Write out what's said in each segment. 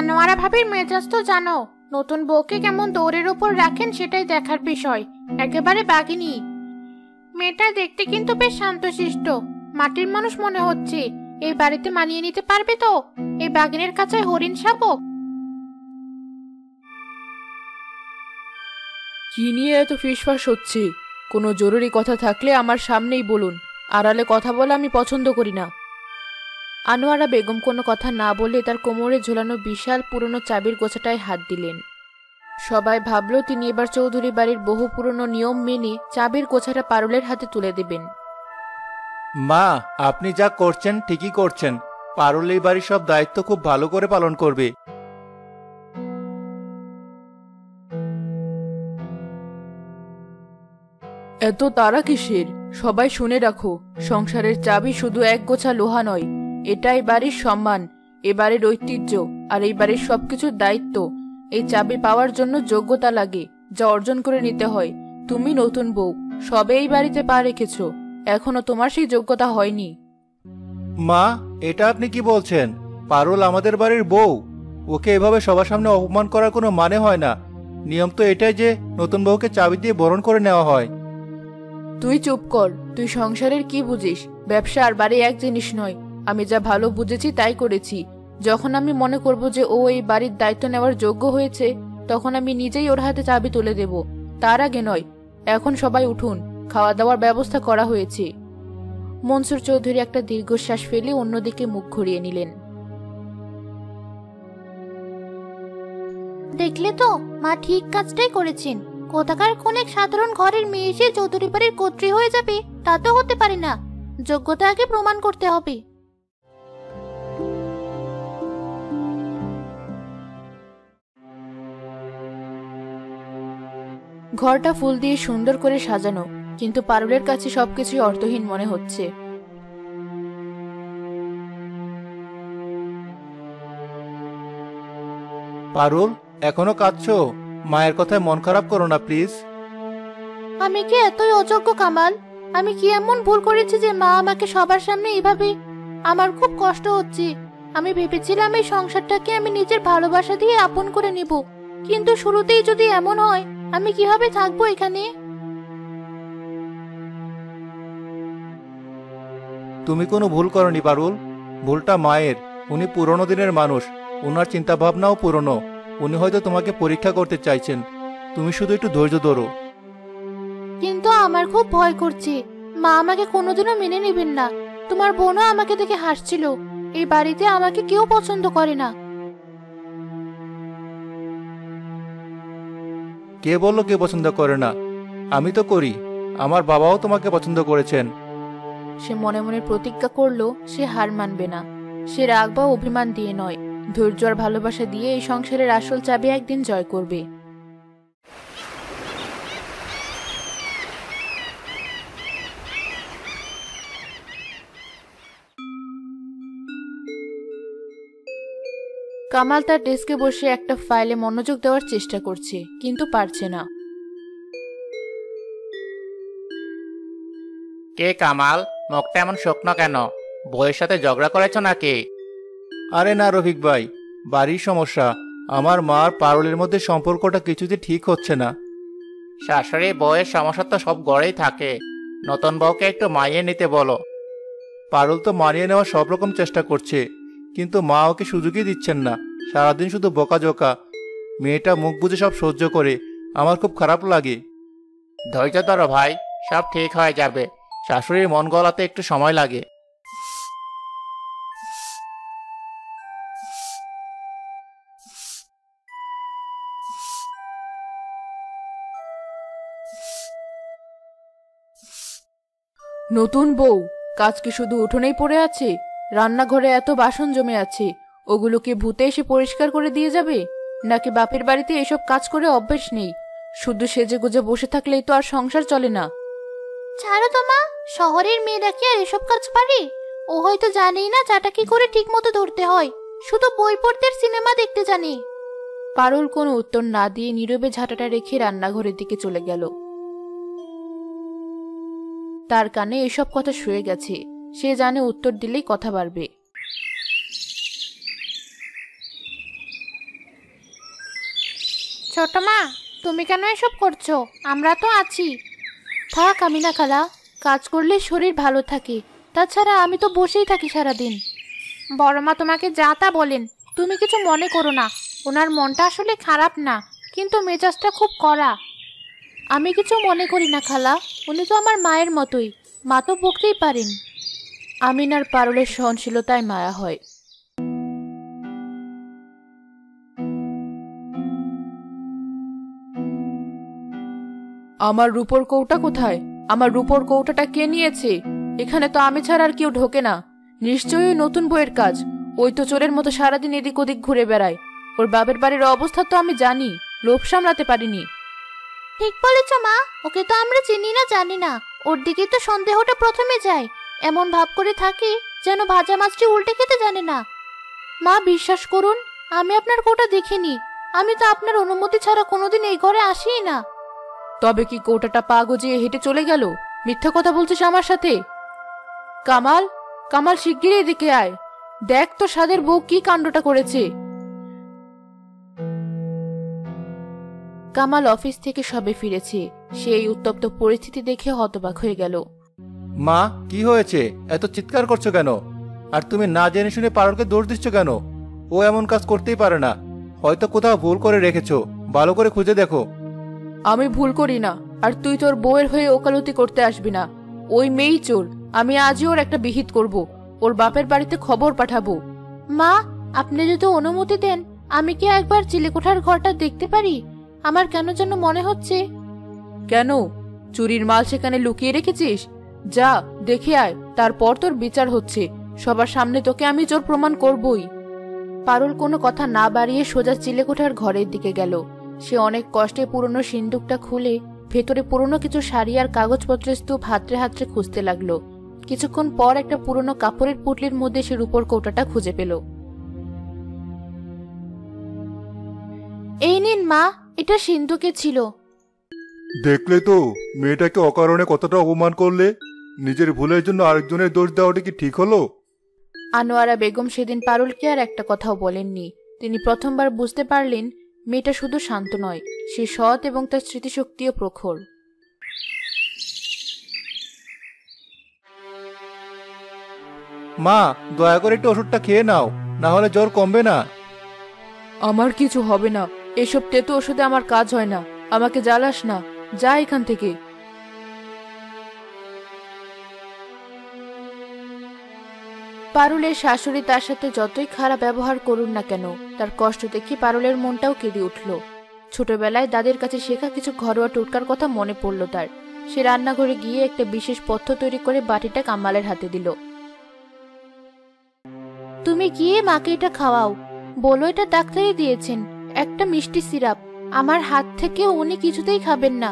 আনোয়ারা ভাবির মেজাজ তো জানো, নতুন বউকে কেমন দৌড়ের উপর রাখেন সেটাই দেখার বিষয়। একেবারে বাঘিনী। মেয়েটা দেখতে কিন্তু বেশ শান্তশিষ্ট, মাটির মানুষ মনে হচ্ছে। এই বাড়িতে মানিয়ে নিতে পারবে তো? এই বাঘিনীর কাছে হরিণ শাবক। কি নিয়ে এত ফিসফাস হচ্ছে? কোনো জরুরি কথা থাকলে আমার সামনেই বলুন, আড়ালে কথা বলা আমি পছন্দ করি না। আনোয়ারা বেগম কোনো কথা না বলে তার কোমরে ঝোলানো বিশাল পুরনো চাবির গোছাটায় হাত দিলেন। সবাই ভাবল তিনি এবার চৌধুরী বাড়ির বহু পুরনো নিয়ম মেনে চাবির গোছাটা পারুলের হাতে তুলে দেবেন। মা, আপনি যা করছেন ঠিকই করছেন। পারুল এই বাড়ির সব দায়িত্ব খুব ভালো করে পালন করবে। এত তাড়া কিসের? সবাই শুনে রাখো, সংসারের চাবি শুধু এক গোছা লোহা নয়, এটাই বাড়ির সম্মান, এ বাড়ির ঐতিহ্য, আর এই বাড়ির সবকিছুর দায়িত্ব। এই চাবি পাওয়ার জন্য যোগ্যতা লাগে, যা অর্জন করে নিতে হয়। তুমি নতুন বউ, সবে এই বাড়িতে পা রেখেছ, এখনো তোমার সেই যোগ্যতা হয়নি। মা, এটা আপনি কি বলছেন? পারুল আমাদের বাড়ির বউ, ওকে এভাবে সবার সামনে অপমান করার কোনো মানে হয় না। নিয়ম তো এটাই যে নতুন বউকে চাবি দিয়ে বরণ করে নেওয়া হয়। তুই চুপ কর। তুই সংসারের কি বুঝিস? ব্যবসা আর বাড়ি এক জিনিস নয়। আমি যা ভালো বুঝেছি তাই করেছি। যখন আমি মনে করব যে ও এই বাড়ির দায়িত্ব নেওয়ার যোগ্য হয়েছে, তখন আমি নিজেই ওর হাতে চাবি তুলে দেব, তার আগে নয়। এখন সবাই উঠুন, খাওয়া দাওয়ার ব্যবস্থা করা হয়েছে। মনসুর চৌধুরী একটা দীর্ঘশ্বাস ফেলে অন্যদিকে মুখ ঘুরিয়ে নিলেন। দেখলে তো, মা ঠিক কাজটাই করেছেন। কোথাকার কোন এক সাধারণ ঘরের মেয়ে এসে চৌধুরী বাড়ির কর্ত্রী হয়ে যাবে তা তো হতে পারে না। যোগ্যতা আগে প্রমাণ করতে হবে। ঘরটা ফুল দিয়ে সুন্দর করে সাজানো, কিন্তু পারুলের কাছে সবকিছু অর্থহীন মনে হচ্ছে। পারুল, এখনো কাঁদছো? মায়ের কথায় মন খারাপ করো না প্লিজ। আমি কি এতই অযোগ্য কামাল? আমি কি এমন ভুল করেছি যে মা আমাকে সবার সামনে এভাবে? আমার খুব কষ্ট হচ্ছে। আমি ভেবেছিলাম এই সংসারটাকে আমি নিজের ভালোবাসা দিয়ে আপন করে নিব, কিন্তু শুরুতেই যদি এমন হয়, আমি কিভাবে থাকবো এখানে? তুমি কোনো ভুল করনি পারুল, ভুলটা মায়ের। উনি পুরনো দিনের মানুষ, উনার চিন্তা ভাবনাও পুরনো। উনি হয়তো তোমাকে পরীক্ষা করতে চাইছেন। তুমি শুধু একটু ধৈর্য ধরো। কিন্তু আমার খুব ভয় করছে, মা আমাকে কোনোদিনও মেনে নেবেন না। তোমার বোনও আমাকে দেখে হাসছিল। এই বাড়িতে আমাকে কেউ পছন্দ করে না। কে বললো কে পছন্দ করে না? আমি তো করি। আমার বাবাও তোমাকে পছন্দ করেছেন। সে মনে মনে প্রতিজ্ঞা করলো সে হার মানবে না। সে রাগ বা অভিমান দিয়ে নয়, ধৈর্য আর ভালোবাসা দিয়ে এই সংসারের আসল চাবি একদিন জয় করবে। কামাল তার ডেস্কে বসে একটা ফাইলে মনোযোগ দেওয়ার চেষ্টা করছে, কিন্তু পারছে না। কে কামাল, মুখটা এমন শুকনো কেন? বউয়ের সাথে ঝগড়া করেছ নাকি? আরে না রফিক ভাই, বাড়ির সমস্যা। আমার মা আর পারুলের মধ্যে সম্পর্কটা কিছুতে ঠিক হচ্ছে না। শাশুড়ি বউয়ের সমস্যা তো সব ঘরেই থাকে। নতুন বউকে একটু মানিয়ে নিতে বলো। পারুল তো মানিয়ে নেওয়ার সব রকম চেষ্টা করছে, কিন্তু মা ওকে সুযোগই দিচ্ছেন না। সারাদিন শুধু বকাঝকা। মেয়েটা মুখ বুজে সব সহ্য করে, আমার খুব খারাপ লাগে। ধৈর্য ধরো ভাই, সব ঠিক হয়ে যাবে। শাশুড়ির মন গলাতে একটু সময় লাগে। নতুন বউ, কাজ কি শুধু উঠোনেই পড়ে আছে? রান্নাঘরে এত বাসন জমে আছে, ওগুলোকে ভূতে এসে পরিষ্কার করে দিয়ে যাবে? নাকি বাপের বাড়িতে এসব কাজ করে অভ্যেস নেই? শুধু সেজে গুজে বসে থাকলেই তো আর সংসার চলে না। ছাড়ো তো মা, শহরের মেয়েরা কি আর এসব কাজ পারে? ও হয়তো জানেই না চাটা কি করে ঠিক মতো ধরতে হয়, শুধু বই পড়তে আর সিনেমা দেখতে জানে। পারুল কোনো উত্তর না দিয়ে নীরবে ঝাঁটাটা রেখে রান্নাঘরের দিকে চলে গেল। তার কানে এসব কথা শুয়ে গেছে, সে জানে উত্তর দিলেই কথা বাড়বে। ছোট মা, তুমি কেন এসব করছো? আমরা তো আছি। থাক আমিনা খালা, কাজ করলে শরীর ভালো থাকে। তাছাড়া আমি তো বসেই থাকি সারাদিন। বড় মা তোমাকে যা তা বলেন, তুমি কিছু মনে করো না। ওনার মনটা আসলে খারাপ না, কিন্তু মেজাজটা খুব কড়া। আমি কিছু মনে করি না খালা, উনি তো আমার মায়ের মতোই, মা তো বকতেই পারেন। আমিনার পারুলের সহনশীলতায় মায়া হয়। আমার রূপোর কৌটা কোথায়? আমার রূপোর কৌটাটা কে নিয়েছে? এখানে তো আমি ছাড়া আর কেউ ঢোকে না। নিশ্চয়ই নতুন বইয়ের কাজ। ওই তো চোরের মতো সারাদিন এদিক ওদিক ঘুরে বেড়ায়। ওর বাপের বাড়ির অবস্থা তো আমি জানি, লোভ সামলাতে পারিনি। ঠিক বলেছ মা, ওকে তো আমরা চিনি না জানি না, ওর দিকেই তো সন্দেহটা প্রথমে যায়। এমন ভাব করে থাকি যেন ভাজা মাছটি উল্টে খেতে জানে না। মা বিশ্বাস করুন, আমি আপনার কৌটা দেখিনি। আমি তো আপনার অনুমতি ছাড়া কোনোদিন এই ঘরে আসিই না। তবে কি কৌটাটা পা গজিয়ে হেঁটে চলে গেল? মিথ্যা কথা বলছিস আমার সাথে? কামাল, কামাল শিগগিরই এদিকে আয়। দেখ তো সাদের বউ কি কাণ্ডটা করেছে। কামাল অফিস থেকে সবে ফিরেছে। সে এই উত্তপ্ত পরিস্থিতি দেখে হতবাক হয়ে গেল। মা, কি হয়েছে? এত চিৎকার করছো কেন? আর তুমি না জেনে শুনে পারুলকে দোষ দিচ্ছ কেন? ও এমন কাজ করতেই পারে না। হয়তো কোথাও ভুল করে রেখেছো, ভালো করে খুঁজে দেখো। আমি ভুল করি না, আর তুই তোর বউয়ের হয়ে ওকালতি করতে আসবি না। ওই মেয়েই চোর। আমি আজই ওর একটা বিহিত করব। ওর বাপের বাড়িতে খবর পাঠাবো। মা, আপনি যদি অনুমতি দেন, আমি কি একবার চিলেকোঠার ঘরটা দেখতে পারি? আমার কেন যেন মনে হচ্ছে। কেন? চুরির মাল সেখানে লুকিয়ে রেখেছিস? যা দেখে আয়, তারপর তোর বিচার হচ্ছে। সবার সামনে তোকে আমি চোর প্রমাণ করবই। পারুল কোনো কথা না বাড়িয়ে সোজা চিলেকোঠার ঘরের দিকে গেল। সে অনেক কষ্টে পুরনো সিন্দুকটা খুলে ভেতরে পুরনো কিছু শাড়ি আর কাগজপত্রের স্তূপ হাতড়ে হাতড়ে খুঁজতে লাগলো। কিছুক্ষণ পর একটা পুরনো কাপড়ের পুটলির মধ্যে সে রূপোর কৌটাটা খুঁজে পেল। এই নিন মা, এটা সিন্ধুকে ছিল। দেখলে তো, মেয়েটাকে অকারণে কতটা অপমান করলে। নিজের ভুলের জন্য আরেকজনের দোষ দেওয়াটা কি ঠিক হলো? আনোয়ারা বেগম সেদিন পারুলকে আর একটা কথাও বলেননি। তিনি প্রথমবার বুঝতে পারলেন মেয়েটা শুধু শান্ত নয়, সে সৎ এবং তার স্মৃতিশক্তিও প্রখর। মা, দয়া করে একটু ওষুধটা খেয়ে নাও, না হলে জ্বর কমবে না। আমার কিছু হবে না। এসব তেতো ওষুধে আমার কাজ হয় না। আমাকে জ্বালাস না, যা এখান থেকে। পারুলের শাশুড়ি তার সাথে যতই খারাপ ব্যবহার করুন না কেন, তার কষ্ট দেখে পারুলের মনটাও কেঁদে উঠল। ছোটবেলায় দাদির কাছে শেখা কিছু ঘরোয়া টোটকার কথা মনে পড়ল তার। সে রান্নাঘরে গিয়ে একটা বিশেষ পথ্য তৈরি করে বাটিটা কামালের হাতে দিল। তুমি গিয়ে মাকে এটা খাওয়াও, বলো এটা ডাক্তারই দিয়েছেন, একটা মিষ্টি সিরাপ। আমার হাত থেকে উনি কিছুতেই খাবেন না।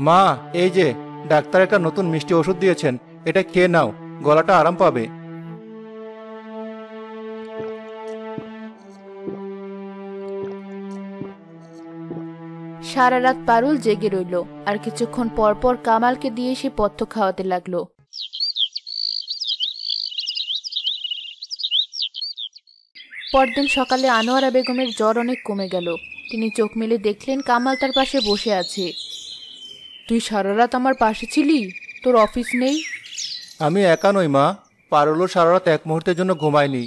মা, এই যে ডাক্তার একটা নতুন মিষ্টি ওষুধ দিয়েছেন, এটা খেয়ে নাও, গলাটা আরাম পাবে। সারা রাত পারুল জেগে রইল, আর কিছুক্ষণ পর পর কামালকে দিয়ে সে পথ্য খাওয়াতে লাগলো। পরদিন সকালে আনোয়ারা বেগমের জ্বর অনেক কমে গেল। তিনি চোখ মেলে দেখলেন কামাল তার পাশে বসে আছে। তুই সারা রাত আমার পাশে ছিলি? তোর অফিস নেই? আমি একা নই মা, পারুলও সারা রাত এক মুহূর্তের জন্য ঘুমায়নি।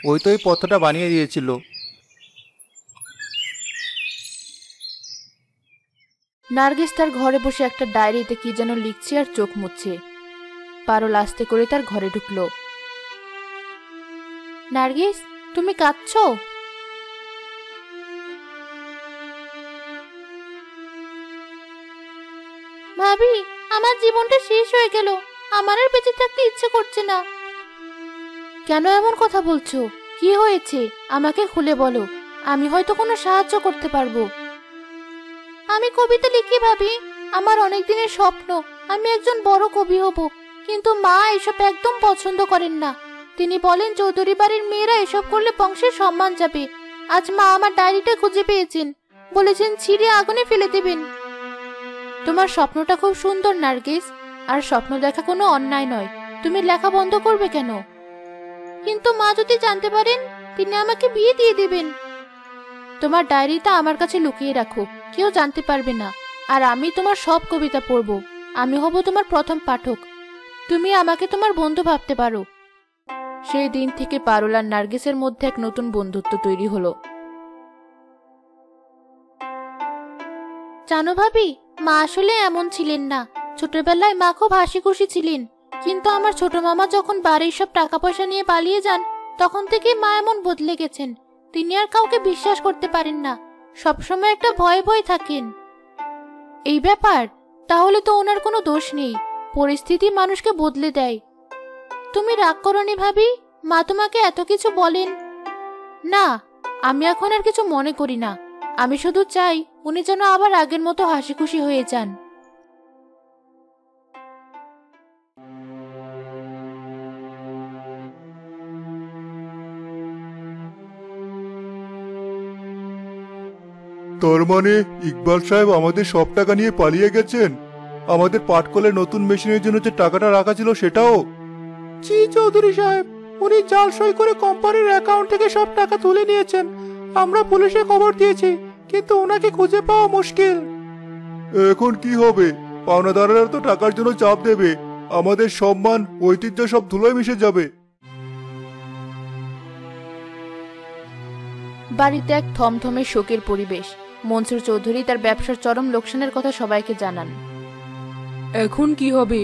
ওই তো এই পথ্যটা বানিয়ে দিয়েছিল। নার্গিস তার ঘরে বসে একটা ডায়েরিতে কি যেন লিখছে আর চোখ মুছছে। পারুল আস্তে করে তার ঘরে ঢুকলো। নার্গিস, তুমি কাঁদছো? ভাবি, আমার জীবনটা শেষ হয়ে গেল। আমার আর বেঁচে থাকতে ইচ্ছে করছে না। কেন এমন কথা বলছো? কি হয়েছে আমাকে খুলে বলো, আমি হয়তো কোনো সাহায্য করতে পারবো। আমি কবিতা লিখি ভাবি, আমার অনেক দিনের স্বপ্ন আমি একজন বড় কবি হব। কিন্তু মা এসব একদম পছন্দ করেন না। তিনি বলেন চৌধুরী বাড়ির মেয়েরা এসব করলে বংশের সম্মান যাবে। আজ মা আমার ডায়েরিটা খুঁজে পেয়েছেন, বলেছেন ছিঁড়ে আগুনে ফেলে দেবেন। তোমার স্বপ্নটা খুব সুন্দর নার্গিস, আর স্বপ্ন দেখা কোনো অন্যায় নয়। তুমি লেখা বন্ধ করবে কেন? কিন্তু মা যদি জানতে পারেন, তিনি আমাকে বিয়ে দিয়ে দেবেন। তোমার ডায়েরিটা আমার কাছে লুকিয়ে রাখো, কেউ জানতে পারবে না। আর আমি তোমার সব কবিতা পড়ব। আমি হব তোমার প্রথম পাঠক। তুমি আমাকে তোমার বন্ধু ভাবতে পারো। সেই দিন থেকে পারুল আর নার্গিসের মধ্যে এক নতুন বন্ধুত্ব তৈরি হলো। জানো ভাবি, মা আসলে এমন ছিলেন না। ছোটবেলায় মা খুব হাসি খুশি ছিলেন, কিন্তু আমার ছোট মামা যখন বাড়ির সব টাকা পয়সা নিয়ে পালিয়ে যান, তখন থেকে মা এমন বদলে গেছেন। তিনি আর কাউকে বিশ্বাস করতে পারেন না, সবসময় একটা ভয় ভয় থাকেন। এই ব্যাপার, তাহলে তো ওনার কোনো দোষ নেই, পরিস্থিতি মানুষকে বদলে দেয়। তুমি রাগ করোনি ভাবি? মা তোমাকে এত কিছু বলেন? না, আমি এখন আর কিছু মনে করি না। আমি শুধু চাই উনি যেন আবার আগের মতো হাসি খুশি হয়ে যান। তার মানে ইকবাল সাহেব আমাদের সব টাকা নিয়ে পালিয়ে গেছেন? আমাদের পাটকলের নতুন মেশিনের জন্য যে টাকাটা রাখা ছিল সেটাও? জি চৌধুরী সাহেব, উনি জাল সই করে কোম্পানির অ্যাকাউন্ট থেকে সব টাকা তুলে নিয়েছেন। আমরা পুলিশে খবর দিয়েছি, কিন্তু ওনাকে খুঁজে পাওয়া মুশকিল। এখন কি হবে? পাওনাদাররা তো টাকার জন্য চাপ দেবে, আমাদের সম্মান ঐতিহ্য সব ধুলোয় মিশে যাবে। বাড়িতে এক থমথমে শোকের পরিবেশ। মনসুর চৌধুরী তার ব্যবসার চরম লোকসানের কথা সবাইকে জানান। এখন কি হবে?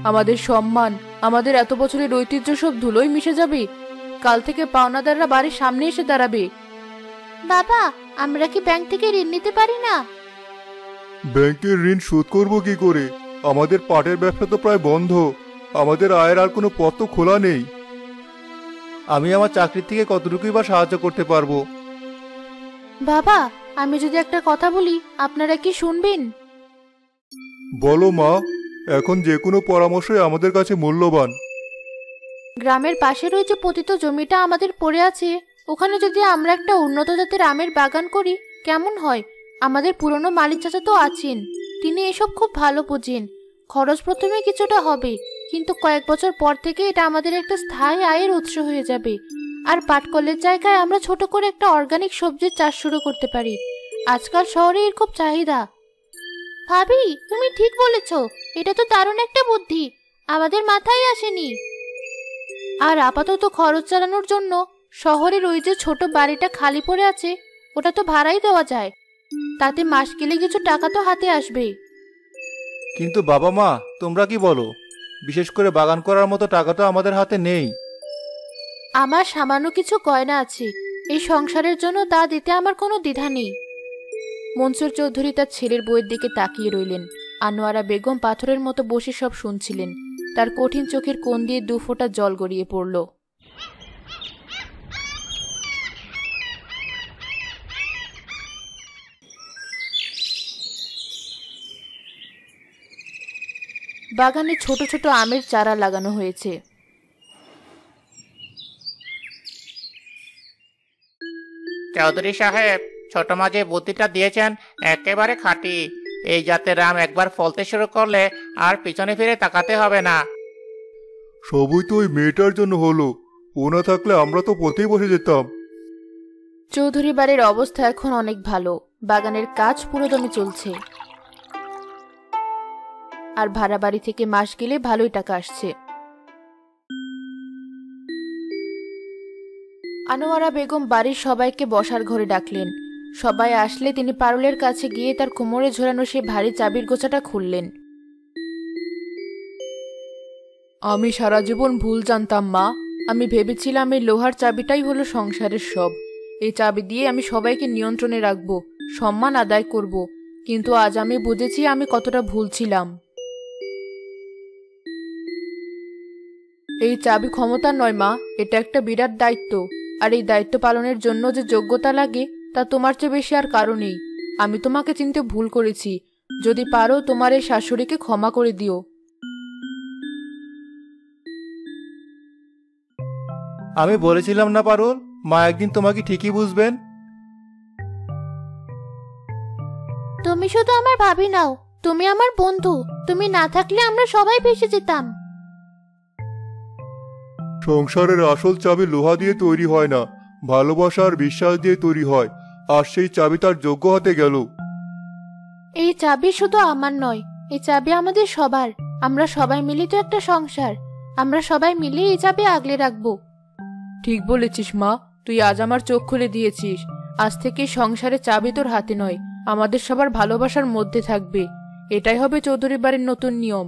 আমাদের সম্মান, আমাদের এত বছরের ঐতিহ্য সব ধুলোয় মিশে যাবে। কাল থেকে পাওনাদাররা বাড়ির সামনে এসে দাঁড়াবে। বাবা, আমরা কি ব্যাংক থেকে ঋণ নিতে পারি না? ব্যাংকের ঋণ শোধ করব কি করে? আমাদের পাটের ব্যবসা তো প্রায় বন্ধ, আমাদের আয়ের আর কোনো পথ তো খোলা নেই। আমি আমার চাকরি থেকে কতটুকুই বা সাহায্য করতে পারবো? বাবা, আমি যদি একটা কথা বলি, আপনারা কি শুনবেন? বলো মা, এখন যে কোনো পরামর্শই আমাদের কাছে মূল্যবান। গ্রামের পাশের ওই যে পতিত জমিটা আমাদের পড়ে আছে, ওখানে যদি আমরা একটা উন্নত জাতের আমের বাগান করি কেমন হয়? আমাদের পুরনো মালিক চাচা তো আছেন, তিনি এসব খুব ভালো বোঝেন। খরচ প্রথমে কিছুটা হবে, কিন্তু কয়েক বছর পর থেকে এটা আমাদের একটা স্থায়ী আয়ের উৎস হয়ে যাবে। আর পাটকলের জায়গায় আমরা ছোট করে একটা অর্গানিক সবজির চাষ শুরু করতে পারি। আজকাল শহরে এর খুব চাহিদা। ভাবি, তুমি ঠিক বলেছ, এটা তো দারুণ একটা বুদ্ধি, আমাদের মাথায় আসেনি। আর আপাতত খরচ চালানোর জন্য শহরের ওই যে ছোট বাড়িটা খালি পড়ে আছে, ওটা তো ভাড়াই দেওয়া যায়। তাতে মাস গেলে কিছু টাকা তো হাতে আসবে। কিন্তু বাবা মা, তোমরা কি বলো? বিশেষ করে বাগান করার মতো টাকা তো আমাদের হাতে নেই। আমার সামান্য কিছু গয়না আছে, এই সংসারের জন্য তা দিতে আমার কোনো দ্বিধা নেই। মনসুর চৌধুরী তার ছেলের বউয়ের দিকে তাকিয়ে রইলেন। আনোয়ারা বেগম পাথরের মতো বসে সব শুনছিলেন। তার কঠিন চোখের কোণ দিয়ে 2 ফোঁটা জল গড়িয়ে পড়ল। বাগানে ছোট ছোট আমের চারা লাগানো হয়েছে। চৌধুরী সাহেব, ছোট মাঝে বুদ্ধিটা দিয়েছেন একেবারে খাঁটি। এই জাতের আম একবার ফলতে শুরু করলে আর পিছনে ফিরে তাকাতে হবে না। সবই তো ওই মেয়েটার জন্য হলো, ও না থাকলে আমরা তো পথেই বসে যেতাম। চৌধুরী বাড়ির অবস্থা এখন অনেক ভালো, বাগানের কাজ পুরোদমে চলছে। আর ভাড়া বাড়ি থেকে মাস গেলে ভালোই টাকা আসছে। আনোয়ারা বেগম বাড়ির সবাইকে বসার ঘরে ডাকলেন। সবাই আসলে তিনি পারুলের কাছে গিয়ে তার কোমরে ঝোলানো সেই ভারী চাবির গোছাটা খুললেন। আমি সারা জীবন ভুল জানতাম মা। আমি ভেবেছিলাম এই লোহার চাবিটাই হলো সংসারের সব। এই চাবি দিয়ে আমি সবাইকে নিয়ন্ত্রণে রাখবো, সম্মান আদায় করব। কিন্তু আজ আমি বুঝেছি আমি কতটা ভুল ছিলাম। এই চাবি ক্ষমতা নয় মা, এটা একটা বিরাট দায়িত্ব। আর এই দায়িত্ব পালনের জন্য যে যোগ্যতা লাগে তা তোমার চেয়ে বেশি আর কারো নেই। আমি তোমাকে চিনতে ভুল করেছি। যদি পারো তোমার এই শাশুড়িকে ক্ষমা করে দিও। আমি বলেছিলাম না পারুল, মা একদিন তোমাকে ঠিকই বুঝবেন। তুমি শুধু আমার ভাবি নাও, তুমি আমার বন্ধু। তুমি না থাকলে আমরা সবাই ভেসে যেতাম। সংসারের আসল চাবি লোহা দিয়ে তৈরি হয় না, ভালোবাসা আর বিশ্বাস দিয়ে তৈরি হয়, আর সেই চাবি তার যোগ্য হতে গেল। এই চাবি শুধু আমার নয়, এই চাবি আমাদের সবার। আমরা সবাই মিলে তো একটা সংসার, আমরা সবাই মিলে এই চাবি আগলে রাখবো। ঠিক বলেছিস মা, তুই আজ আমার চোখ খুলে দিয়েছিস। আজ থেকে সংসারে চাবি তোর হাতে নয়, আমাদের সবার ভালোবাসার মধ্যে থাকবে। এটাই হবে চৌধুরী বাড়ির নতুন নিয়ম।